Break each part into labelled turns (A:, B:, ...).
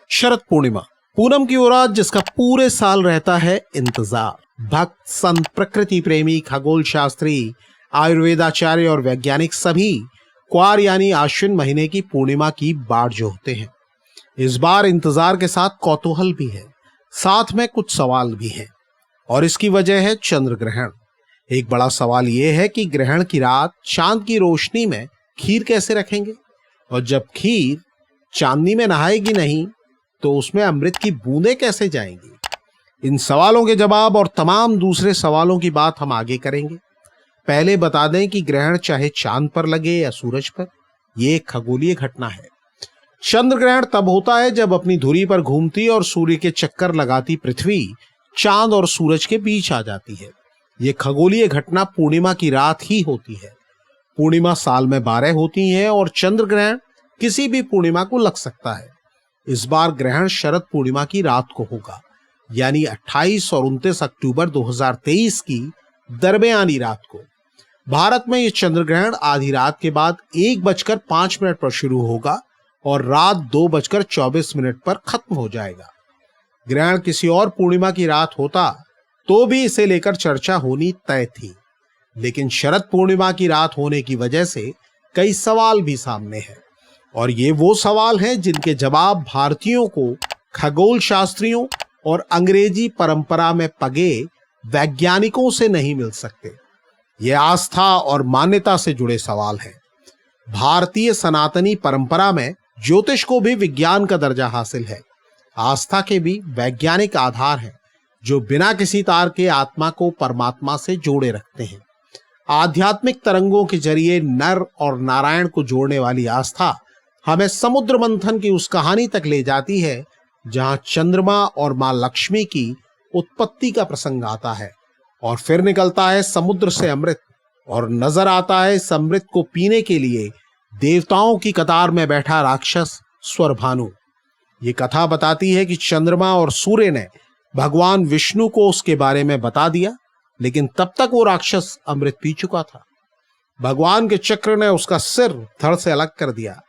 A: शरद पूर्णिमा, पूनम की वो रात जिसका पूरे साल रहता है इंतजार। भक्त, संत, प्रकृति प्रेमी, खगोल शास्त्री, आयुर्वेदाचार्य और वैज्ञानिक सभी क्वार यानी आश्विन महीने की पूर्णिमा की बाट जोहते हैं। इस बार इंतजार के साथ कौतूहल भी है, साथ में कुछ सवाल भी हैं और इसकी वजह है चंद्र ग्रहण। एक बड़ा सवाल यह है कि ग्रहण की रात चांद की रोशनी में खीर कैसे रखेंगे, और जब खीर चांदनी में नहाएगी नहीं तो उसमें अमृत की बूंदें कैसे जाएंगी। इन सवालों के जवाब और तमाम दूसरे सवालों की बात हम आगे करेंगे। पहले बता दें कि ग्रहण चाहे चांद पर लगे या सूरज पर, यह एक खगोलीय घटना है। चंद्र ग्रहण तब होता है जब अपनी धुरी पर घूमती और सूर्य के चक्कर लगाती पृथ्वी चांद और सूरज के बीच आ जाती है। यह खगोलीय घटना पूर्णिमा की रात ही होती है। पूर्णिमा साल में 12 होती हैं और चंद्र ग्रहण किसी भी पूर्णिमा को लग सकता है। इस बार ग्रहण शरद पूर्णिमा की रात को होगा, यानी 28 और 29 अक्टूबर 2023 की दरमियानी रात को। भारत में यह चंद्र ग्रहण आधी रात के बाद 1:05 पर शुरू होगा और रात 2:24 पर खत्म हो जाएगा। ग्रहण किसी और पूर्णिमा की रात होता तो भी इसे लेकर चर्चा होनी तय थी, लेकिन शरद पूर्णिमा की रात होने की वजह से कई सवाल भी सामने हैं और ये वो सवाल हैं जिनके जवाब भारतीयों को खगोल शास्त्रियों और अंग्रेजी परंपरा में पगे वैज्ञानिकों से नहीं मिल सकते। ये आस्था और मान्यता से जुड़े सवाल हैं। भारतीय सनातनी परंपरा में ज्योतिष को भी विज्ञान का दर्जा हासिल है। आस्था के भी वैज्ञानिक आधार हैं जो बिना किसी तार के आत्मा को परमात्मा से जोड़े रखते हैं। आध्यात्मिक तरंगों के जरिए नर और नारायण को जोड़ने वाली आस्था हमें समुद्र मंथन की उस कहानी तक ले जाती है जहां चंद्रमा और मां लक्ष्मी की उत्पत्ति का प्रसंग आता है और फिर निकलता है समुद्र से अमृत और नजर आता है इस अमृत को पीने के लिए देवताओं की कतार में बैठा राक्षस स्वरभानु। ये कथा बताती है कि चंद्रमा और सूर्य ने भगवान विष्णु को उसके बारे में बता दिया, लेकिन तब तक वो राक्षस अमृत पी चुका था। भगवान के चक्र ने उसका सिर धड़ से अलग कर दिया,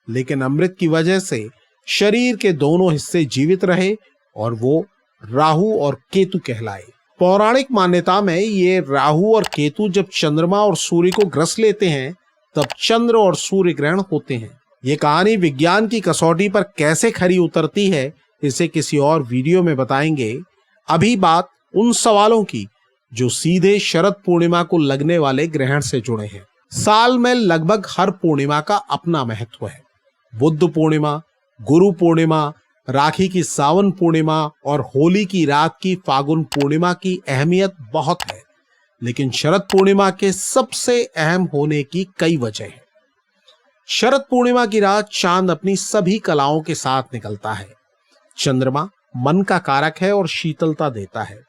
A: लेकिन अमृत की वजह से शरीर के दोनों हिस्से जीवित रहे और वो राहु और केतु कहलाए। पौराणिक मान्यता में ये राहु और केतु जब चंद्रमा और सूर्य को ग्रस लेते हैं तब चंद्र और सूर्य ग्रहण होते हैं। ये कहानी विज्ञान की कसौटी पर कैसे खरी उतरती है इसे किसी और वीडियो में बताएंगे। अभी बात उन सवालों की जो सीधे शरद पूर्णिमा को लगने वाले ग्रहण से जुड़े हैं। साल में लगभग हर पूर्णिमा का अपना महत्व है। बुद्ध पूर्णिमा, गुरु पूर्णिमा, राखी की सावन पूर्णिमा और होली की रात की फागुन पूर्णिमा की अहमियत बहुत है, लेकिन शरद पूर्णिमा के सबसे अहम होने की कई वजह हैं। शरद पूर्णिमा की रात चांद अपनी सभी कलाओं के साथ निकलता है। चंद्रमा मन का कारक है और शीतलता देता है,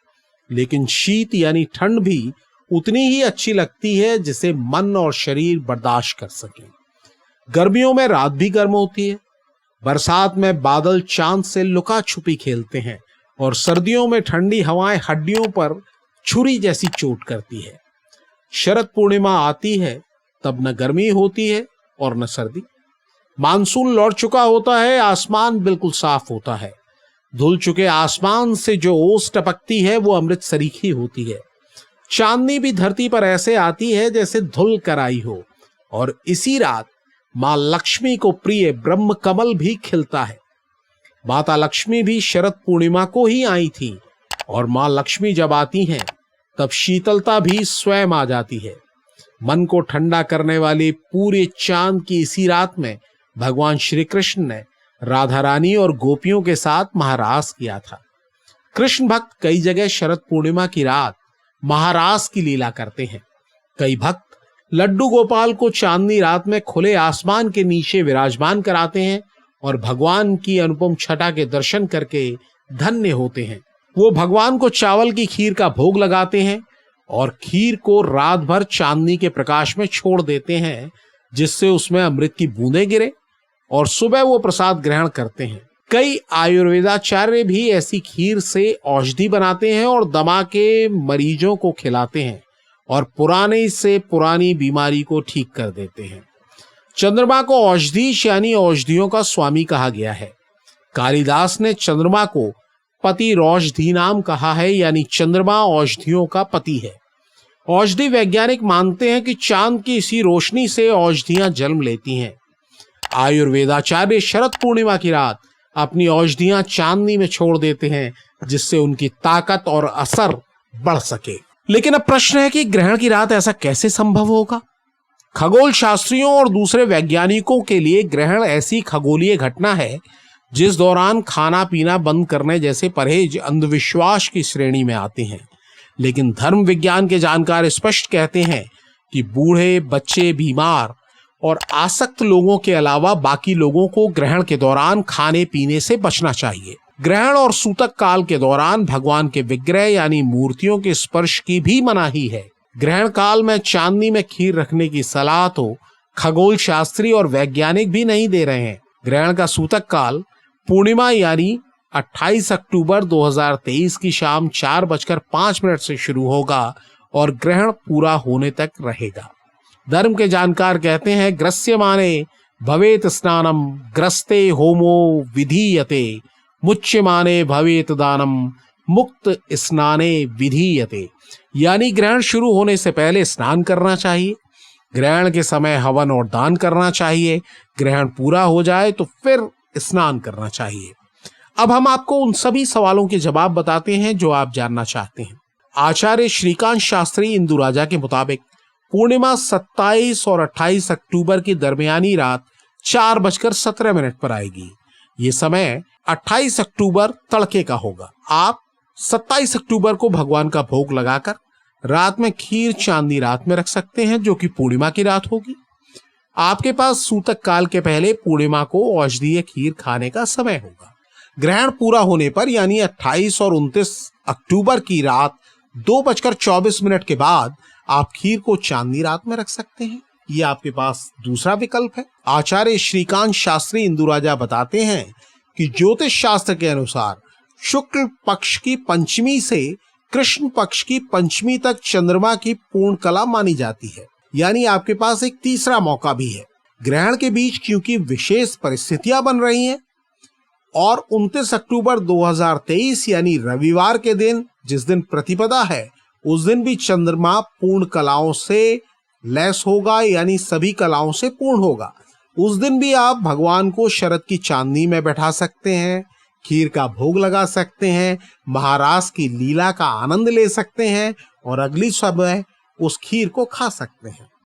A: लेकिन शीत यानी ठंड भी उतनी ही अच्छी लगती है जिसे मन और शरीर बर्दाश्त कर सके। गर्मियों में रात भी गर्म होती है, बरसात में बादल चांद से लुका छुपी खेलते हैं और सर्दियों में ठंडी हवाएं हड्डियों पर छुरी जैसी चोट करती है। शरद पूर्णिमा आती है तब न गर्मी होती है और न सर्दी। मानसून लौट चुका होता है, आसमान बिल्कुल साफ होता है। धुल चुके आसमान से जो ओस टपकती है वो अमृत सरीखी होती है। चांदनी भी धरती पर ऐसे आती है जैसे धुल कर आई हो और इसी रात मां लक्ष्मी को प्रिय ब्रह्म कमल भी खिलता है। माता लक्ष्मी भी शरद पूर्णिमा को ही आई थी और मां लक्ष्मी जब आती हैं तब शीतलता भी स्वयं आ जाती है। मन को ठंडा करने वाले पूरे चांद की इसी रात में भगवान श्री कृष्ण ने राधा रानी और गोपियों के साथ महारास किया था। कृष्ण भक्त कई जगह शरद पूर्णिमा की रात महारास की लीला करते हैं। कई भक्त लड्डू गोपाल को चांदनी रात में खुले आसमान के नीचे विराजमान कराते हैं और भगवान की अनुपम छटा के दर्शन करके धन्य होते हैं। वो भगवान को चावल की खीर का भोग लगाते हैं और खीर को रात भर चांदनी के प्रकाश में छोड़ देते हैं, जिससे उसमें अमृत की बूंदें गिरे और सुबह वो प्रसाद ग्रहण करते हैं। कई आयुर्वेदाचार्य भी ऐसी खीर से औषधि बनाते हैं और दमा के मरीजों को खिलाते हैं और पुराने से पुरानी बीमारी को ठीक कर देते हैं। चंद्रमा को औषधीश यानी औषधियों का स्वामी कहा गया है। कालिदास ने चंद्रमा को पति रौषधीनाम कहा है, यानी चंद्रमा औषधियों का पति है। औषधि वैज्ञानिक मानते हैं कि चांद की इसी रोशनी से औषधियां जन्म लेती हैं। आयुर्वेदाचार्य शरद पूर्णिमा की रात अपनी औषधियां चांदनी में छोड़ देते हैं, जिससे उनकी ताकत और असर बढ़ सके। लेकिन अब प्रश्न है कि ग्रहण की रात ऐसा कैसे संभव होगा? खगोल शास्त्रियों और दूसरे वैज्ञानिकों के लिए ग्रहण ऐसी खगोलीय घटना है जिस दौरान खाना पीना बंद करने जैसे परहेज अंधविश्वास की श्रेणी में आते हैं। लेकिन धर्म विज्ञान के जानकार स्पष्ट कहते हैं कि बूढ़े, बच्चे, बीमार और आसक्त लोगों के अलावा बाकी लोगों को ग्रहण के दौरान खाने पीने से बचना चाहिए। ग्रहण और सूतक काल के दौरान भगवान के विग्रह यानी मूर्तियों के स्पर्श की भी मनाही है। ग्रहण काल में चांदनी में खीर रखने की सलाह तो खगोल शास्त्री और वैज्ञानिक भी नहीं दे रहे हैं। ग्रहण का सूतक काल पूर्णिमा यानी 28 अक्टूबर 2023 की शाम 4:05 से शुरू होगा और ग्रहण पूरा होने तक रहेगा। धर्म के जानकार कहते हैं, ग्रस्यमाने भवेत स्नानम ग्रस्ते होमो विधीयते, मुच्यमाने भवेत दानम मुक्त स्नाने विधीयते, यानी ग्रहण शुरू होने से पहले स्नान करना चाहिए, ग्रहण के समय हवन और दान करना चाहिए, ग्रहण पूरा हो जाए तो फिर स्नान करना चाहिए। अब हम आपको उन सभी सवालों के जवाब बताते हैं जो आप जानना चाहते हैं। आचार्य श्रीकांत शास्त्री इंदुराजा के मुताबिक पूर्णिमा 27 और 28 अक्टूबर की दरमियानी रात 4:17 पर आएगी। ये समय 28 अक्टूबर तड़के का होगा। आप 27 अक्टूबर को भगवान का भोग लगाकर रात में खीर चांदनी रात में रख सकते हैं, जो कि पूर्णिमा की रात होगी। आपके पास सूतक काल के पहले पूर्णिमा को औषधीय खीर खाने का समय होगा। ग्रहण पूरा होने पर यानी 28 और 29 अक्टूबर की रात 2:24 के बाद आप खीर को चांदनी रात में रख सकते हैं। ये आपके पास दूसरा विकल्प है। आचार्य श्रीकांत शास्त्री इंदुराजा बताते हैं कि ज्योतिष शास्त्र के अनुसार शुक्ल पक्ष की पंचमी से कृष्ण पक्ष की पंचमी तक चंद्रमा की पूर्ण कला मानी जाती है, यानी आपके पास एक तीसरा मौका भी है। ग्रहण के बीच क्योंकि विशेष परिस्थितियां बन रही हैं और 29 अक्टूबर 2023 यानी रविवार के दिन, जिस दिन प्रतिपदा है, उस दिन भी चंद्रमा पूर्ण कलाओं से लैस होगा, यानी सभी कलाओं से पूर्ण होगा। उस दिन भी आप भगवान को शरद की चांदनी में बैठा सकते हैं, खीर का भोग लगा सकते हैं, महारास की लीला का आनंद ले सकते हैं और अगली सुबह उस खीर को खा सकते हैं।